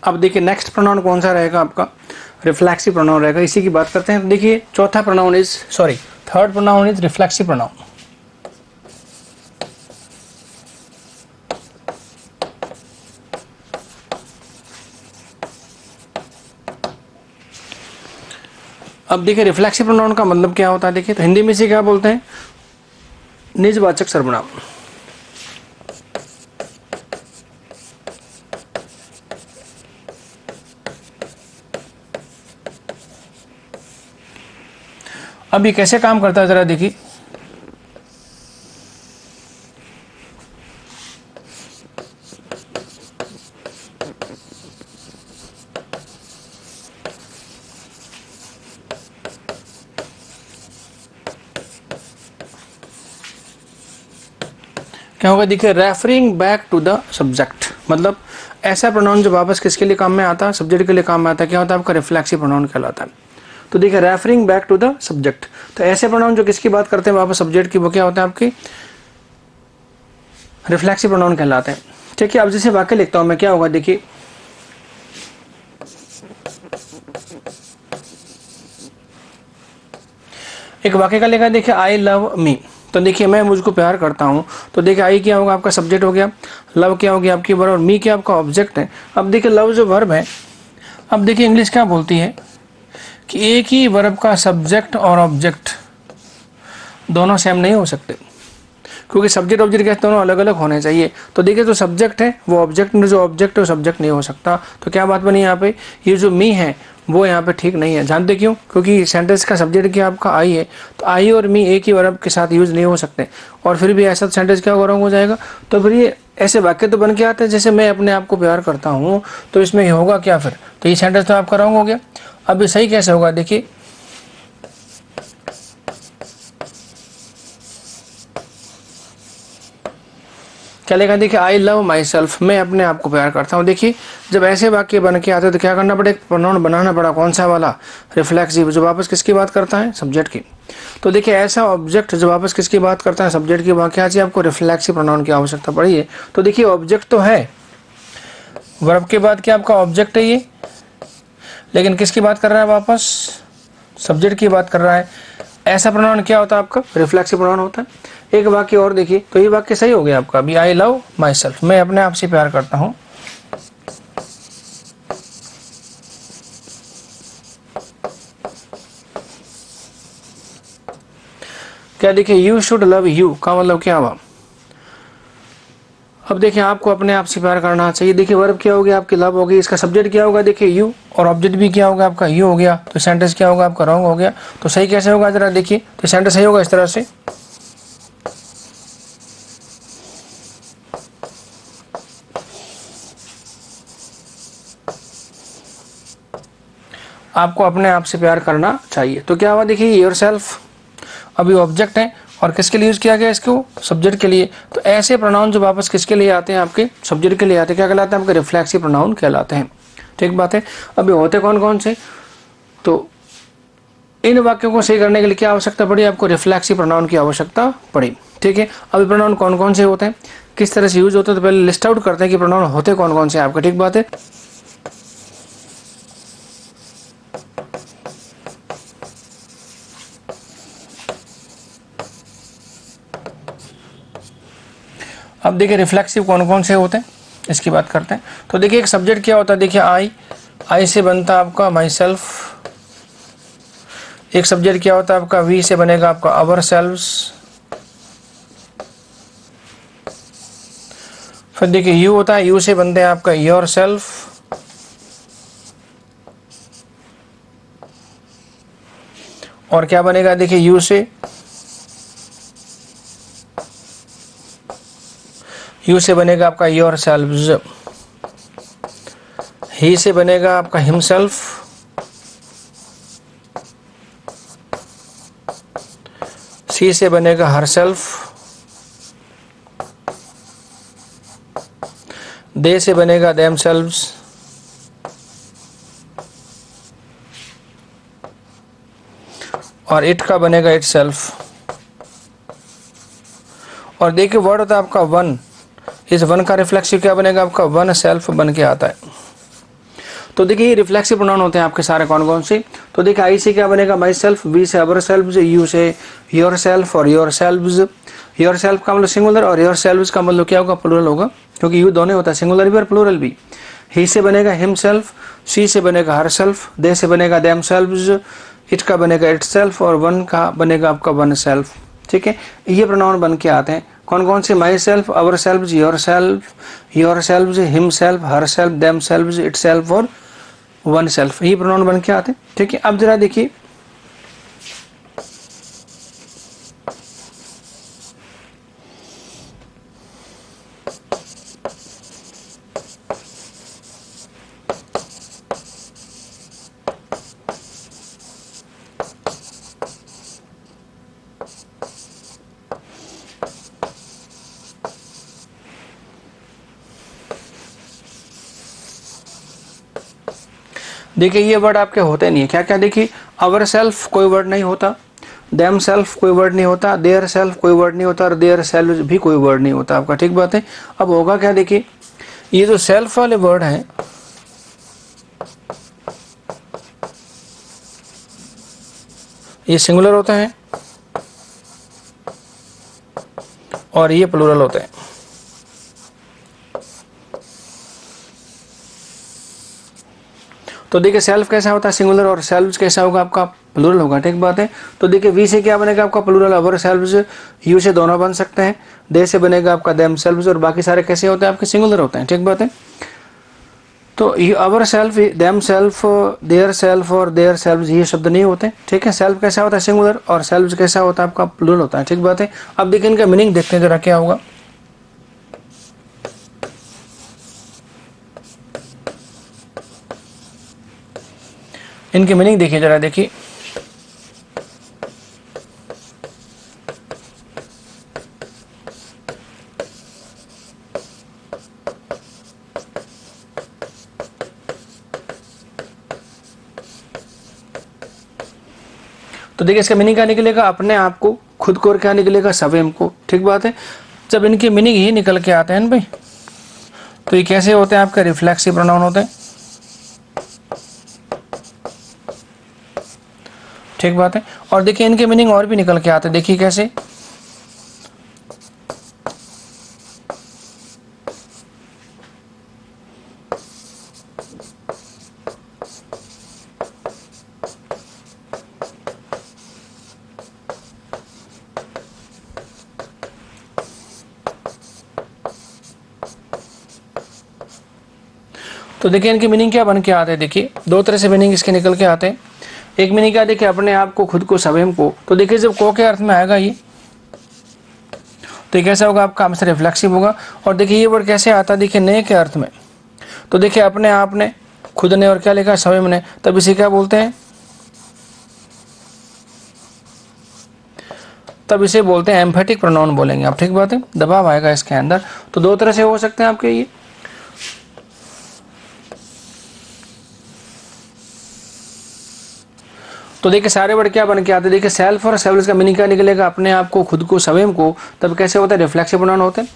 अब देखिए next pronoun कौन सा रहेगा आपका, रिफ्लेक्सिव प्रोनाउन रहेगा, इसी की बात करते हैं। देखिए चौथा pronoun is third pronoun is reflexive pronoun. अब देखिए रिफ्लेक्सिव प्रोनाउन का मतलब क्या होता है, देखिए तो हिंदी में इसे क्या बोलते हैं, निजवाचक सर्वनाम। अब ये कैसे काम करता है जरा देखिए। क्या होगा देखिए, referring back to the subject, मतलब ऐसा प्रोनाउन जो वापस किसके लिए काम में आता है, सब्जेक्ट के लिए काम में आता है, क्या होता है आपका रिफ्लेक्सिव प्रोनाउन कहलाता है। तो देखिए referring back to the subject, तो ऐसे प्रोनाउन जो किसकी बात करते हैं वापस सब्जेक्ट की, वो क्या होता है आपकी रिफ्लेक्सिव प्रोनाउन कहलाते हैं। ठीक है, अब जैसे वाक्य लिखता हूं मैं, क्या होगा देखिए, एक वाक्य का लिखा है देखिए, आई लव मी, तो देखिए मैं मुझको प्यार करता हूं, तो देखिए आई क्या होगा आपका सब्जेक्ट हो गया, लव क्या होगी आपकी वर्ब, और मी क्या आपका ऑब्जेक्ट है। अब देखिए लव जो वर्ब है, अब देखिए इंग्लिश क्या बोलती है कि एक ही वर्ब का सब्जेक्ट और ऑब्जेक्ट दोनों सेम नहीं हो सकते, क्योंकि सब्जेक्ट ऑब्जेक्ट क्या दोनों अलग अलग होने चाहिए। तो देखिए जो सब्जेक्ट है वो ऑब्जेक्ट, जो ऑब्जेक्ट है वो सब्जेक्ट नहीं हो सकता। तो क्या बात बनी यहाँ पे, ये जो मी है वो यहाँ पे ठीक नहीं है। जानते क्यों, क्योंकि सेंटेंस का सब्जेक्ट क्या आपका आई है, तो आई और मी एक ही वर्ब के साथ यूज नहीं हो सकते, और फिर भी ऐसा सेंटेंस क्या रॉन्ग हो जाएगा। तो फिर ये ऐसे वाक्य तो बन के आते हैं, जैसे मैं अपने आप को प्यार करता हूँ, तो इसमें ये होगा क्या फिर, तो ये सेंटेंस तो आपका रॉन्ग हो गया। अब ये सही कैसे होगा देखिए, क्या लिखा देखिए, आई लव माई सेल्फ, मैं अपने आप को प्यार करता हूँ। देखिए जब ऐसे वाक्य बन के आते हैं तो क्या करना पड़ेगा, प्रोनाउन बनाना पड़ा, कौन सा वाला, रिफ्लेक्सिव, जो वापस किसकी बात करता है, सब्जेक्ट की। तो देखिए ऐसा ऑब्जेक्ट जो वापस किसकी बात करता है, सब्जेक्ट की, वहाँ क्या चाहिए आपको, रिफ्लेक्सिव प्रोनाउन की आवश्यकता पड़ी है। तो देखिए ऑब्जेक्ट तो है, वर्ब के बाद क्या आपका ऑब्जेक्ट है ये, लेकिन किसकी बात कर रहा है वापस, सब्जेक्ट की बात कर रहा है। ऐसा प्रोनाउन क्या होता है आपका, रिफ्लेक्सिव प्रोनाउन होता है। एक वाक्य और देखिए, तो ये वाक्य सही हो गया आपका, अभी आई लव माई सेल्फ, मैं अपने आप से प्यार करता हूं। क्या देखिए, यू शुड लव यू का मतलब क्या हुआ, अब देखिए आपको अपने आप से प्यार करना चाहिए। देखिए वर्ब क्या होगी आपकी, लव होगी, इसका सब्जेक्ट क्या होगा देखिए यू, और ऑब्जेक्ट भी क्या होगा आपका यू हो गया, तो सेंटेंस क्या होगा आपका रॉन्ग हो गया। तो सही कैसे होगा जरा देखिए, तो सेंटेंस सही होगा इस तरह से, आपको अपने आप से प्यार करना चाहिए। तो क्या हुआ देखिए, योर सेल्फ अभी ऑब्जेक्ट है, और किसके लिए यूज किया गया इसको, सब्जेक्ट के लिए। तो ऐसे प्रोनाउन जो वापस किसके लिए आते हैं, आपके सब्जेक्ट के लिए आते हैं, क्या कहलाते हैं आपके, रिफ्लेक्सिव प्रोनाउन कहलाते हैं। ठीक बात है। अभी होते कौन कौन से, तो इन वाक्यों को सही करने के लिए क्या आवश्यकता पड़ी आपको, रिफ्लेक्सिव प्रोनाउन की आवश्यकता पड़ी। ठीक है, अभी प्रोनाउन कौन कौन से होते हैं, किस तरह से यूज होते हैं, तो पहले लिस्ट आउट करते हैं कि प्रोनाउन होते कौन कौन से आपके। ठीक बात है। अब देखिए रिफ्लेक्सिव कौन कौन से होते हैं, इसकी बात करते हैं। तो देखिए एक सब्जेक्ट क्या होता है, देखिए आई से बनता है आपका माई सेल्फ, एक सब्जेक्ट क्या होता है आपका, वी से बनेगा आपका अवर सेल्व्स, फिर देखिए यू होता है, यू से बनते हैं आपका योर सेल्फ, और क्या बनेगा देखिए यू से बनेगा आपका योर सेल्व्स, ही से बनेगा आपका हिमसेल्फ, सी से बनेगा हर सेल्फ, दे से बनेगा देम सेल्व्स, और इट का बनेगा इट सेल्फ। और देखिए वर्ड होता है आपका वन, इस वन का रिफ्लेक्सिव क्या बनेगा आपका, वन सेल्फ बन के आता है। तो देखिए ये रिफ्लेक्सिव प्रोनाउन होते हैं आपके सारे कौन कौन से। तो देखिए आई से क्या बनेगा माई सेल्फ, वी से अवर सेल्फ, यू से योर सेल्फ और योर सेल्व्स। योर सेल्फ का मतलब सिंगुलर और योर सेल्व्स का मतलब क्या होगा, प्लूरल होगा, क्योंकि यू दोनों होता है, सिंगुलर भी और प्लूरल भी। ही से बनेगा हिम सेल्फ, सी से बनेगा हर सेल्फ, दे से बनेगा देम सेल्व्स, इट का बनेगा इट सेल्फ और वन का बनेगा आपका वन सेल्फ। ठीक है, ये प्रोनाउन बन के आते हैं कौन कौन से, my self, our self, your self, him self, her self, them self, it self और वन सेल्फ, ये प्रोनाउन बन के आते हैं। ठीक है, अब जरा देखिए देखिए ये वर्ड आपके होते नहीं है, क्या क्या देखिए, अवर सेल्फ कोई वर्ड नहीं होता, देम सेल्फ कोई वर्ड नहीं होता, देयर सेल्फ कोई वर्ड नहीं होता और देयर सेल्फ भी कोई वर्ड नहीं होता आपका। ठीक बात है। अब होगा क्या, देखिए ये जो सेल्फ वाले वर्ड हैं ये सिंगुलर होते हैं और ये प्लूरल होते हैं। तो देखिए सेल्फ कैसा होता है, सिंगुलर, और सेल्व्स कैसा होगा आपका, प्लूरल होगा। ठीक बात है। तो देखिए वी से क्या बनेगा आपका प्लूरल, अवर सेल्व्स, यू से दोनों बन सकते हैं, दे से बनेगा आपका देम सेल्व्स और बाकी सारे कैसे होते हैं आपके, सिंगुलर होते हैं। ठीक बात है। तो ये our self, them self, their self और देयर सेल्व्स ये शब्द नहीं होते। ठीक है, सेल्फ कैसा होता है, सिंगुलर, और सेल्व्स कैसा होता है आपका, प्लूरल होता है। ठीक बात है। अब देखिए इनका मीनिंग देखते हैं जरा क्या होगा। इनकी मीनिंग देखिए जरा, देखिए तो देखिए इसका मीनिंग क्या निकलेगा, अपने आप को, खुद को, और क्या निकलेगा, स्वयं को। ठीक बात है। जब इनकी मीनिंग ही निकल के आते हैं ना भाई, तो ये कैसे होते हैं आपके, रिफ्लेक्सिव प्रोनाउन होते हैं। ठीक बात है। और देखिए इनके मीनिंग और भी निकल के आते हैं, देखिए कैसे, तो देखिए इनकी मीनिंग क्या बन के आते हैं, देखिए दो तरह से मीनिंग इसके निकल के आते हैं। एक मीनिंग क्या, देखिए अपने आप को, खुद को, स्वयं को। तो देखिए जब को के अर्थ में आएगा ये, तो ये कैसा होगा आपका, हमेशा रिफ्लेक्सिव होगा। और देखिए ये वर्ड कैसे आता है, देखिए ने के अर्थ में। तो देखिए अपने आप ने, खुद ने और क्या लिखा, स्वयं ने, तब इसे क्या बोलते हैं, तब इसे बोलते हैं एम्फेटिक प्रोनाउन बोलेंगे आप। ठीक बात है, दबाव आएगा इसके अंदर। तो दो तरह से हो सकते हैं आपके ये। तो देखिए सारे वर्ड क्या बन के आते हैं, देखिए सेल्फ और सेल्व्स का मीनिंग क्या निकलेगा, अपने आप को, खुद को, स्वयं को। तब कैसे होता है, रिफ्लेक्सिव प्रोनाउन होते हैं।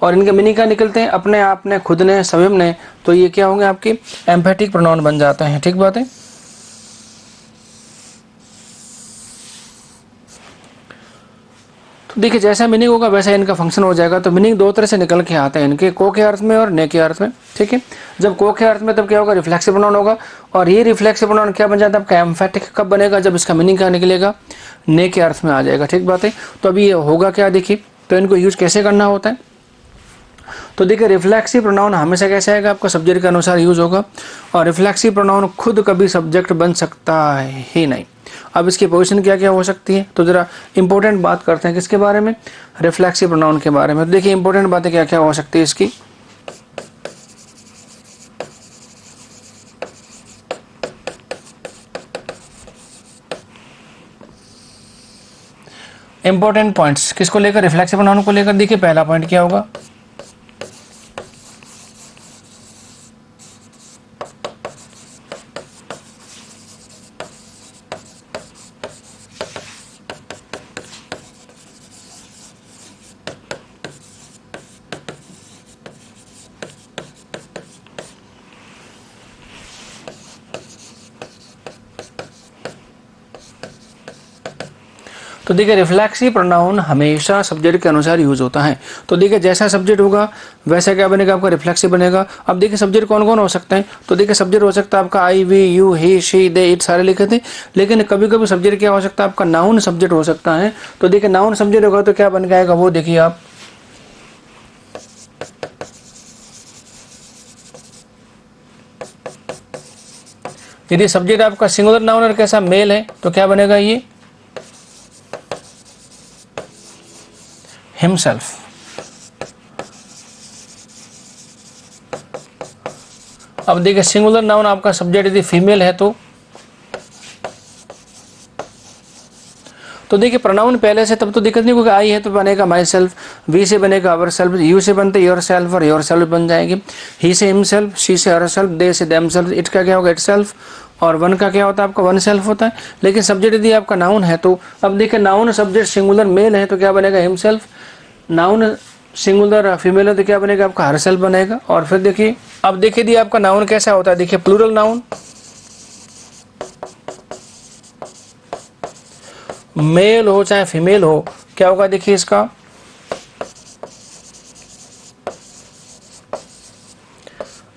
और इनके मीनिंग क्या निकलते हैं, अपने आप ने, खुद ने, स्वयं ने। तो ये क्या होंगे आपके, एम्फेटिक प्रोनाउन बन जाते हैं। ठीक बात है। तो देखिए जैसा मीनिंग होगा वैसा इनका फंक्शन हो जाएगा। तो मीनिंग दो तरह से निकल के आते हैं इनके, को के अर्थ में और ने के अर्थ में। ठीक है, जब को के अर्थ में तब क्या होगा, रिफ्लेक्सिव प्रोनाउन होगा। और ये रिफ्लेक्सिव प्रोनाउन क्या बन जाता है आपका, एम्फेटिक कब बनेगा, जब इसका मीनिंग क्या निकलेगा, ने के अर्थ में आ जाएगा। ठीक बात है। तो अभी ये होगा क्या, देखिए तो इनको यूज कैसे करना होता है। तो देखिए रिफ्लेक्सिव प्रोनाउन हमेशा कैसे आएगा आपका, सब्जेक्ट के अनुसार यूज होगा। और रिफ्लेक्सिव प्रोनाउन खुद कभी सब्जेक्ट बन सकता ही नहीं। अब इसकी पोजीशन क्या क्या हो सकती है, तो जरा इंपॉर्टेंट बात करते हैं किसके बारे में, रिफ्लेक्सिव प्रोनाउन के बारे में। तो देखिए इंपॉर्टेंट बातें क्या क्या हो सकती है इसकी। इंपॉर्टेंट पॉइंट्स किसको लेकर, रिफ्लेक्सिव प्रोनाउन को लेकर। देखिए पहला पॉइंट क्या होगा, तो देखिए रिफ्लेक्सिव प्रोनाउन हमेशा सब्जेक्ट के अनुसार यूज होता है। तो देखिए जैसा सब्जेक्ट होगा वैसा क्या बनेगा, आपका रिफ्लेक्सिव बनेगा। अब देखिए सब्जेक्ट कौन कौन हो सकते हैं, तो देखिए सब्जेक्ट हो सकता है आपका I, we, you, he, she, they, it सारे लिखे थे। लेकिन कभी कभी सब्जेक्ट क्या हो सकता है, आपका नाउन सब्जेक्ट हो सकता है। तो देखिए नाउन सब्जेक्ट होगा तो क्या बन जाएगा, वो देखिए आप, यदि सब्जेक्ट आपका सिंगुलर नाउन और कैसा मेल है तो क्या बनेगा, ये हिमसेल्फ। अब देखिए सिंगुलर नाउन आपका सब्जेक्ट यदि फीमेल है तो देखिए प्रोनाउन पहले से तब तो दिक्कत नहीं, क्योंकि आई है तो बनेगा माई सेल्फ, वी से बनेगा अवर सेल्फ, यू से बनते योर सेल्फ और योर सेल्फ बन जाएगी, ही से हिमसेल्फ, शी से हर सेल्फ, दे से देम सेल्फ, इट का क्या होगा इट सेल्फ, और वन का क्या होता है आपका वन सेल्फ होता है। लेकिन सब्जेक्ट यदि आपका नाउन है तो अब देखिए नाउन सब्जेक्ट सिंगुलर मेल है तो क्या बनेगा हिमसेल्फ, नाउन सिंगुलर फीमेल है तो क्या बनेगा आपका हर सेल्फ बनेगा। और फिर देखिए अब देखिए यदि आपका नाउन कैसा होता है, देखिए प्लूरल नाउन, मेल हो चाहे फीमेल हो, क्या होगा देखिए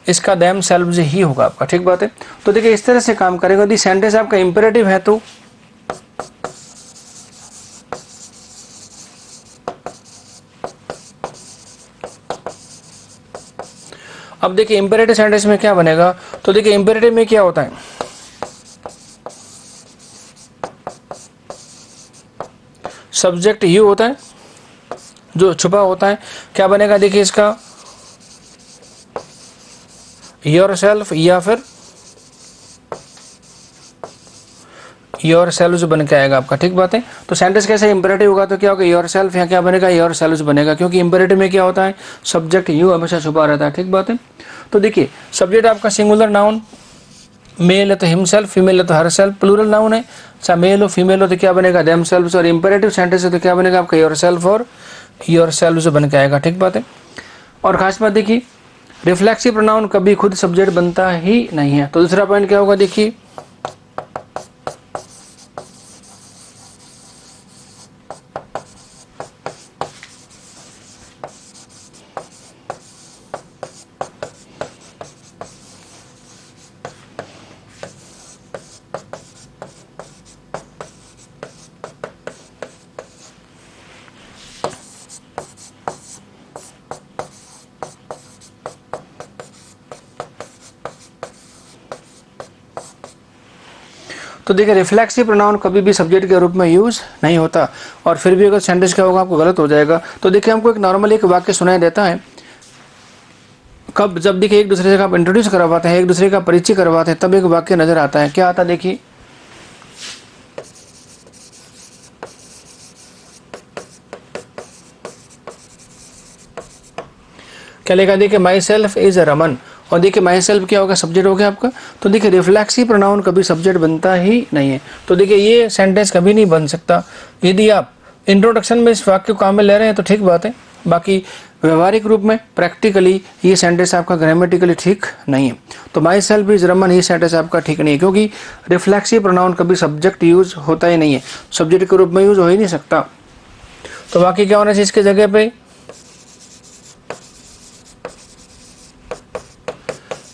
इसका देम सेल्व्स ही होगा आपका, ठीक बात है। तो देखिए इस तरह से काम करेगा। यदि सेंटेंस आपका इंपेरेटिव है तो अब देखिए इंपेरेटिव सेंटेंस में क्या बनेगा, तो देखिए इंपेरेटिव में क्या होता है, सब्जेक्ट यू होता है जो छुपा होता है, क्या बनेगा देखिए इसका योर सेल्फ या फिर योर सेल्व्स बन के आएगा आपका, ठीक बात है। तो सेंटेंस कैसे इंपेरेटिव होगा तो क्या होगा योर सेल्फ, या क्या बनेगा योर सेल्व्स बनेगा, क्योंकि इंपेरेटिव में क्या होता है सब्जेक्ट यू हमेशा छुपा रहता है, ठीक बात है। तो देखिए सब्जेक्ट आपका सिंगुलर नाउन, मेल है तो हिमसेल्फ, फीमेल है तो हर सेल्फ, प्लूरल नाउन है चाहे मेल हो फीमेल हो तो क्या बनेगा देम सेल्व्स, और इंपेरेटिव सेंटेंस है तो क्या बनेगा आपका योर सेल्फ और योर सेल्व्स बन के आएगा, ठीक बात है। और खास बात देखिए रिफ्लेक्सिव प्रोनाउन कभी खुद सब्जेक्ट बनता ही नहीं है। तो दूसरा पॉइंट क्या होगा देखिए, तो देखिए रिफ्लेक्सिव प्रोनाउन कभी भी सब्जेक्ट के रूप में यूज नहीं होता, और फिर भी अगर सेंटेंस क्या होगा आपको गलत हो जाएगा। तो देखिए हमको एक नॉर्मल एक वाक्य सुनाई देता है, कब जब देखिए एक दूसरे से आप इंट्रोड्यूस करवाते हैं, एक दूसरे का परिचय करवाते हैं, तब एक वाक्य नजर आता है, क्या आता है देखिए, क्या लिखा देखिए माई सेल्फ इज रमन, और देखिए माई सेल्फ क्या होगा सब्जेक्ट हो गया आपका। तो देखिए रिफ्लेक्सिव प्रोनाउन कभी सब्जेक्ट बनता ही नहीं है। तो देखिए ये सेंटेंस कभी नहीं बन सकता। यदि आप इंट्रोडक्शन में इस वाक्य को काम में ले रहे हैं तो ठीक बात है, बाकी व्यवहारिक रूप में प्रैक्टिकली ये सेंटेंस आपका ग्रामेटिकली ठीक नहीं है। तो माई सेल्फ इज रमन ये सेंटेंस आपका ठीक नहीं है, क्योंकि रिफ्लेक्सिव प्रोनाउन कभी सब्जेक्ट यूज होता ही नहीं है, सब्जेक्ट के रूप में यूज हो ही नहीं सकता। तो बाकी क्या होना चाहिए इसके जगह पे,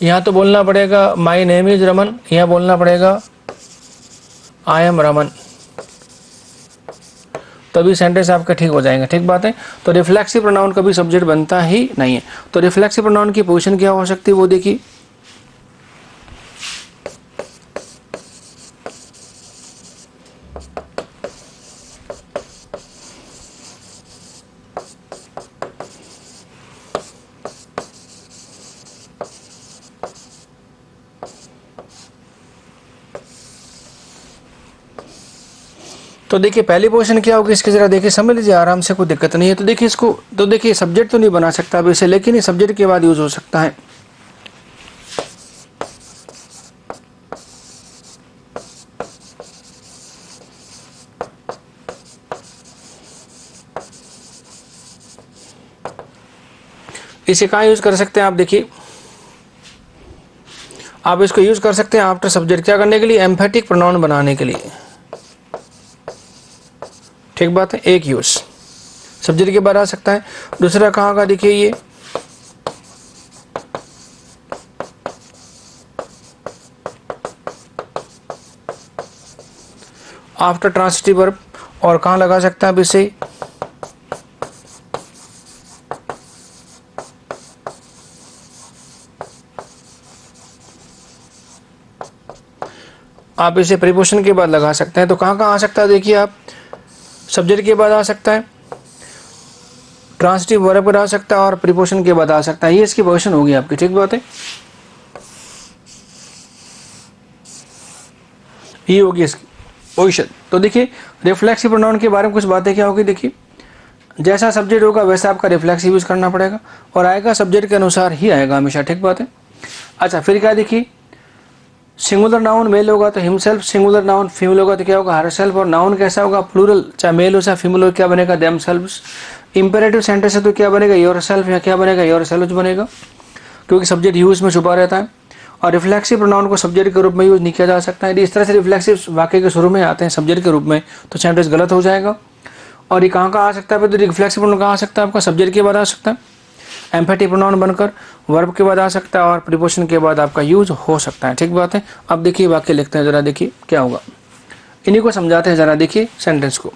यहाँ तो बोलना पड़ेगा माई नेम इज रमन, यहाँ बोलना पड़ेगा आई एम रमन, तभी सेंटेंस आपके ठीक हो जाएंगे, ठीक बात है। तो रिफ्लेक्सिव प्रोनाउन कभी सब्जेक्ट बनता ही नहीं है। तो रिफ्लेक्सिव प्रोनाउन की पोजीशन क्या हो सकती है वो देखिए, तो देखिए पहली पोजीशन क्या होगी इसकी जरा देखिए समझ लीजिए आराम से, कोई दिक्कत नहीं है। तो देखिए इसको, तो देखिए सब्जेक्ट तो नहीं बना सकता अब इसे, लेकिन ये सब्जेक्ट के बाद यूज हो सकता है। इसे कहाँ यूज कर सकते हैं आप देखिए, आप इसको यूज कर सकते हैं आफ्टर सब्जेक्ट क्या करने के लिए, एम्फेटिक प्रोनाउन बनाने के लिए। ठीक बात है, एक यूज सब्जेक्ट के बाद आ सकता है। दूसरा कहाँ का देखिए ये आफ्टर ट्रांसिटिव वर्ब, और कहाँ लगा सकता है अब इसे, आप इसे प्रीपोजिशन के बाद लगा सकते हैं। तो कहाँ कहाँ आ सकता है देखिए, आप सब्जेक्ट के बाद आ सकता है, ट्रांसिटिव वर्ब पर आ सकता है और प्रीपोजिशन के बाद आ सकता है। ये इसकी पोजीशन होगी आपकी, ठीक बात है, ये होगी इसकी पोजीशन। तो देखिए रिफ्लेक्सिव प्रोनाउन के बारे में कुछ बातें क्या होगी, देखिए जैसा सब्जेक्ट होगा वैसा आपका रिफ्लेक्सिव यूज करना पड़ेगा और आएगा सब्जेक्ट के अनुसार ही आएगा हमेशा, ठीक बात है। अच्छा फिर क्या देखिए, सिंगुलर नाउन मेल होगा तो हिमसेल्फ, सिंगुलर नाउन फीमेल होगा तो क्या होगा हरसेल्फ, और नाउन कैसा होगा प्लूरल, चाहे मेल हो चाहे फीमेल हो, क्या बनेगा देमसेल्व्स। इंपेरेटिव सेंटेंस है तो क्या बनेगा योरसेल्फ, या क्या बनेगा योरसेल्व्स बनेगा, क्योंकि सब्जेक्ट यूज में छुपा रहता है। और रिफ्लेक्सिव प्रोनाउन को सब्जेक्ट के रूप में यूज नहीं किया जा सकता है। यदि इस तरह से रिफ्लेक्सिव वाक्य के शुरू में आते हैं सब्जेक्ट के रूप में तो सेंटेंस गलत हो जाएगा। और ये कहाँ आ सकता है, तो रिफ्लेक्सिव प्रोनाउन कहाँ आ सकता है आपका, सब्जेक्ट के बाद आ सकता है, एम्फेटिव प्रोनाउन बनकर वर्ब के बाद आ सकता है और प्रीपोजिशन के बाद आपका यूज हो सकता है, ठीक बात है। अब देखिए वाक्य लिखते हैं, जरा देखिए क्या होगा, इन्हीं को समझाते हैं, जरा देखिए सेंटेंस को।